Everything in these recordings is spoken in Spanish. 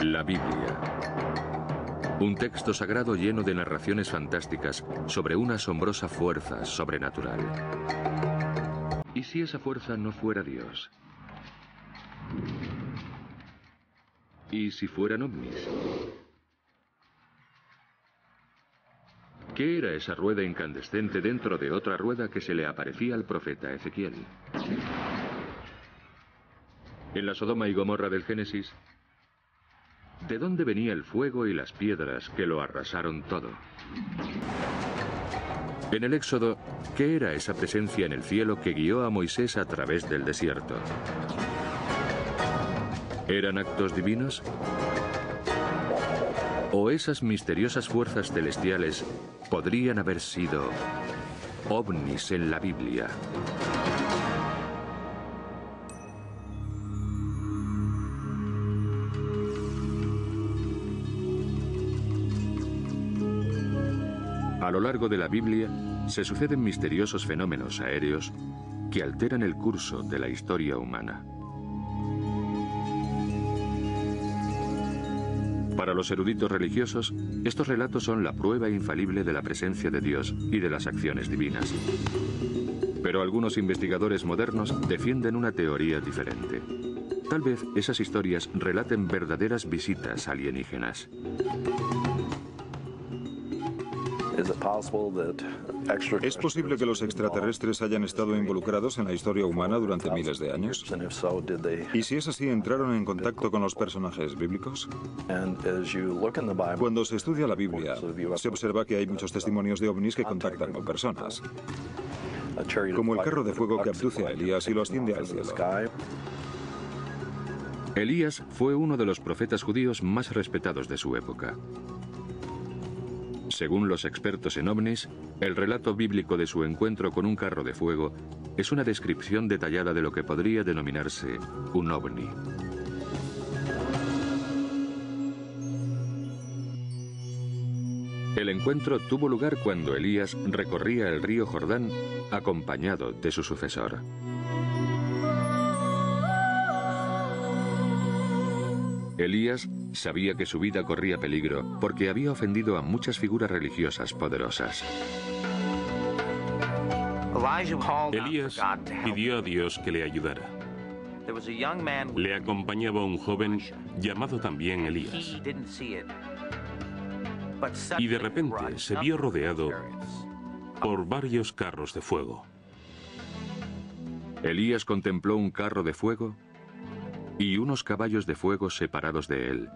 La Biblia. Un texto sagrado lleno de narraciones fantásticas sobre una asombrosa fuerza sobrenatural. ¿Y si esa fuerza no fuera Dios? ¿Y si fueran ovnis? ¿Qué era esa rueda incandescente dentro de otra rueda que se le aparecía al profeta Ezequiel? En la Sodoma y Gomorra del Génesis, ¿de dónde venía el fuego y las piedras que lo arrasaron todo? En el Éxodo, ¿qué era esa presencia en el cielo que guió a Moisés a través del desierto? ¿Eran actos divinos? ¿O esas misteriosas fuerzas celestiales podrían haber sido ovnis en la Biblia? A lo largo de la Biblia se suceden misteriosos fenómenos aéreos que alteran el curso de la historia humana. Para los eruditos religiosos, estos relatos son la prueba infalible de la presencia de Dios y de las acciones divinas. Pero algunos investigadores modernos defienden una teoría diferente. Tal vez esas historias relaten verdaderas visitas alienígenas. ¿Es posible que los extraterrestres hayan estado involucrados en la historia humana durante miles de años? ¿Y si es así, entraron en contacto con los personajes bíblicos? Cuando se estudia la Biblia, se observa que hay muchos testimonios de ovnis que contactan con personas, como el carro de fuego que abduce a Elías y lo asciende al cielo. Elías fue uno de los profetas judíos más respetados de su época. Según los expertos en ovnis, el relato bíblico de su encuentro con un carro de fuego es una descripción detallada de lo que podría denominarse un ovni. El encuentro tuvo lugar cuando Elías recorría el río Jordán acompañado de su sucesor. Elías sabía que su vida corría peligro porque había ofendido a muchas figuras religiosas poderosas. Elías pidió a Dios que le ayudara. Le acompañaba un joven llamado también Elías. Y de repente se vio rodeado por varios carros de fuego. Elías contempló un carro de fuego y unos caballos de fuego separados de él,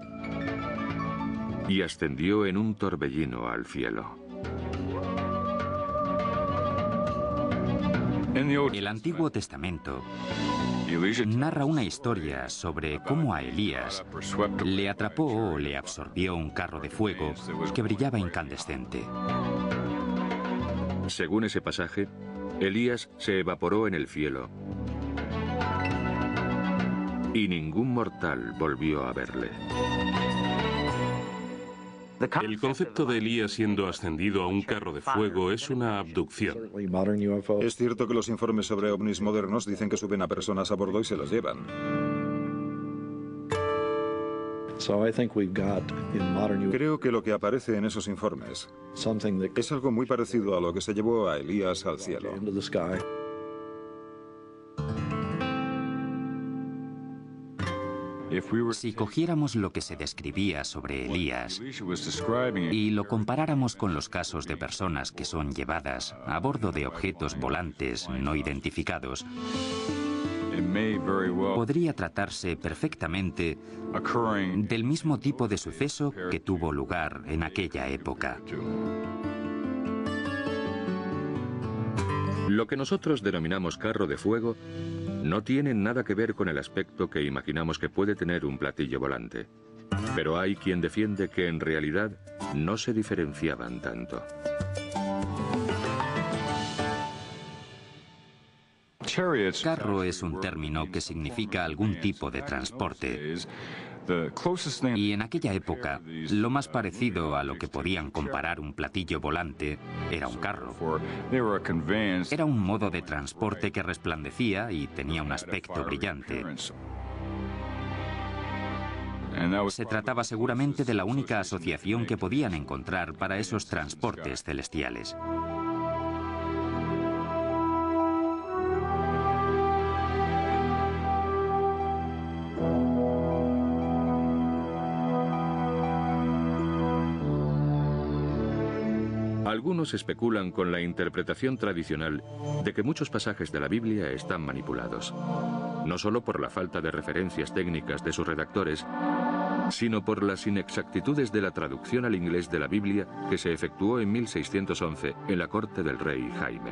y ascendió en un torbellino al cielo. El Antiguo Testamento narra una historia sobre cómo a Elías le atrapó o le absorbió un carro de fuego que brillaba incandescente. Según ese pasaje, Elías se evaporó en el cielo y ningún mortal volvió a verle. El concepto de Elías siendo ascendido a un carro de fuego es una abducción. Es cierto que los informes sobre ovnis modernos dicen que suben a personas a bordo y se los llevan. Creo que lo que aparece en esos informes es algo muy parecido a lo que se llevó a Elías al cielo. Si cogiéramos lo que se describía sobre Elías y lo comparáramos con los casos de personas que son llevadas a bordo de objetos volantes no identificados, podría tratarse perfectamente del mismo tipo de suceso que tuvo lugar en aquella época. Lo que nosotros denominamos carro de fuego no tiene nada que ver con el aspecto que imaginamos que puede tener un platillo volante. Pero hay quien defiende que en realidad no se diferenciaban tanto. Carro es un término que significa algún tipo de transporte. Y en aquella época, lo más parecido a lo que podían comparar un platillo volante era un carro. Era un modo de transporte que resplandecía y tenía un aspecto brillante. Se trataba seguramente de la única asociación que podían encontrar para esos transportes celestiales. Algunos especulan con la interpretación tradicional de que muchos pasajes de la Biblia están manipulados, no solo por la falta de referencias técnicas de sus redactores, sino por las inexactitudes de la traducción al inglés de la Biblia que se efectuó en 1611 en la corte del rey Jaime.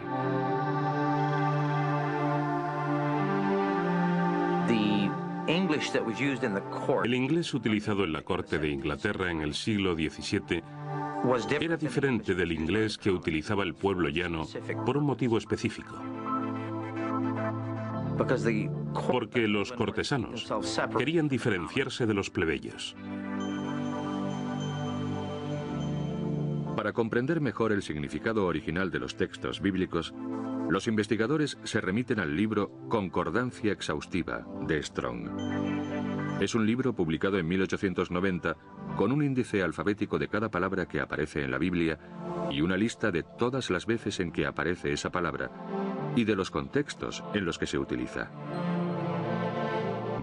El inglés utilizado en la corte de Inglaterra en el siglo XVII era diferente del inglés que utilizaba el pueblo llano por un motivo específico. Porque los cortesanos querían diferenciarse de los plebeyos. Para comprender mejor el significado original de los textos bíblicos, los investigadores se remiten al libro Concordancia Exhaustiva de Strong. Es un libro publicado en 1890 con un índice alfabético de cada palabra que aparece en la Biblia y una lista de todas las veces en que aparece esa palabra y de los contextos en los que se utiliza.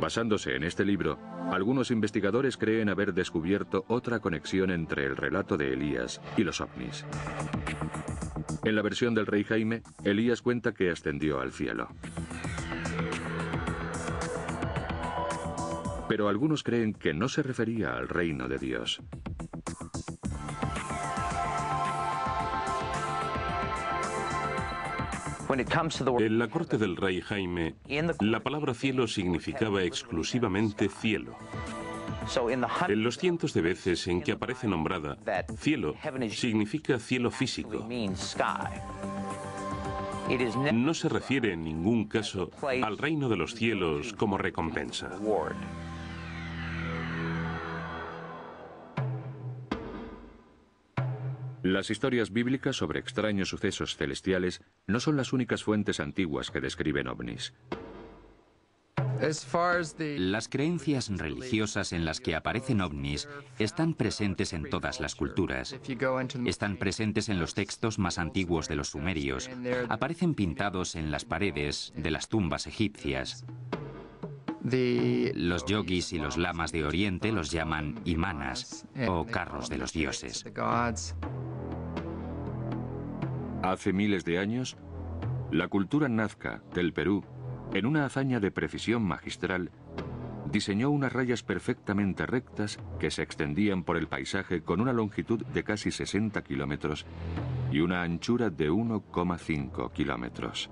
Basándose en este libro, algunos investigadores creen haber descubierto otra conexión entre el relato de Elías y los ovnis. En la versión del rey Jaime, Elías cuenta que ascendió al cielo. Pero algunos creen que no se refería al reino de Dios. En la corte del rey Jaime, la palabra cielo significaba exclusivamente cielo. En los cientos de veces en que aparece nombrada, cielo significa cielo físico. No se refiere en ningún caso al reino de los cielos como recompensa. Las historias bíblicas sobre extraños sucesos celestiales no son las únicas fuentes antiguas que describen ovnis. Las creencias religiosas en las que aparecen ovnis están presentes en todas las culturas. Están presentes en los textos más antiguos de los sumerios. Aparecen pintados en las paredes de las tumbas egipcias. Los yogis y los lamas de Oriente los llaman imanas o carros de los dioses. Hace miles de años, la cultura nazca del Perú, en una hazaña de precisión magistral, diseñó unas rayas perfectamente rectas que se extendían por el paisaje con una longitud de casi 60 kilómetros y una anchura de 1,5 kilómetros.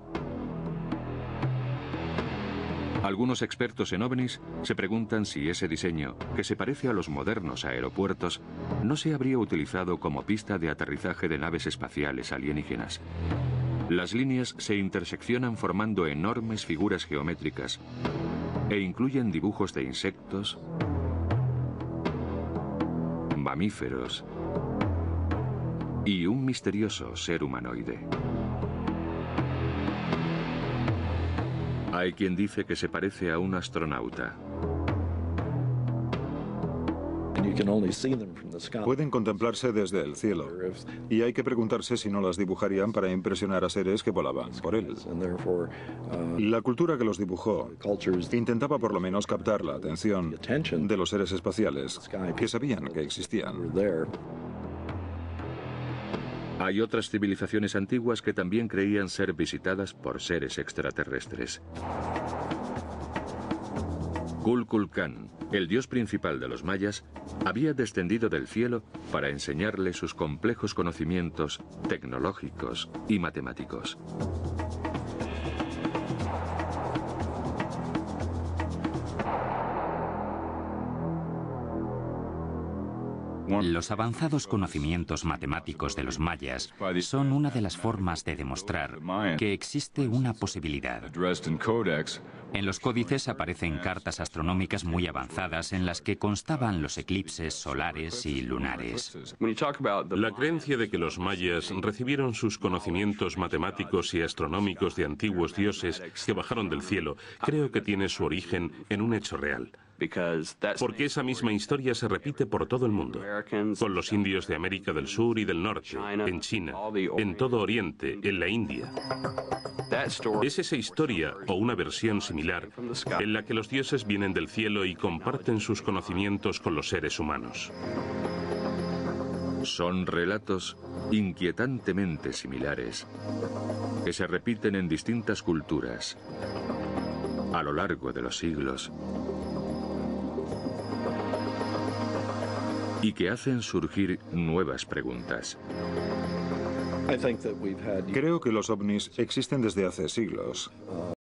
Algunos expertos en ovnis se preguntan si ese diseño, que se parece a los modernos aeropuertos, no se habría utilizado como pista de aterrizaje de naves espaciales alienígenas. Las líneas se interseccionan formando enormes figuras geométricas e incluyen dibujos de insectos, mamíferos y un misterioso ser humanoide. Hay quien dice que se parece a un astronauta. Pueden contemplarse desde el cielo, y hay que preguntarse si no las dibujarían para impresionar a seres que volaban por él. La cultura que los dibujó intentaba por lo menos captar la atención de los seres espaciales que sabían que existían. Hay otras civilizaciones antiguas que también creían ser visitadas por seres extraterrestres. Kukulcán, el dios principal de los mayas, había descendido del cielo para enseñarle sus complejos conocimientos tecnológicos y matemáticos. Los avanzados conocimientos matemáticos de los mayas son una de las formas de demostrar que existe una posibilidad. En los códices aparecen cartas astronómicas muy avanzadas en las que constaban los eclipses solares y lunares. La creencia de que los mayas recibieron sus conocimientos matemáticos y astronómicos de antiguos dioses que bajaron del cielo, creo que tiene su origen en un hecho real. Porque esa misma historia se repite por todo el mundo, con los indios de América del Sur y del Norte, en China, en todo Oriente, en la India. Es esa historia, o una versión similar, en la que los dioses vienen del cielo y comparten sus conocimientos con los seres humanos. Son relatos inquietantemente similares, que se repiten en distintas culturas, a lo largo de los siglos, y que hacen surgir nuevas preguntas. Creo que los ovnis existen desde hace siglos.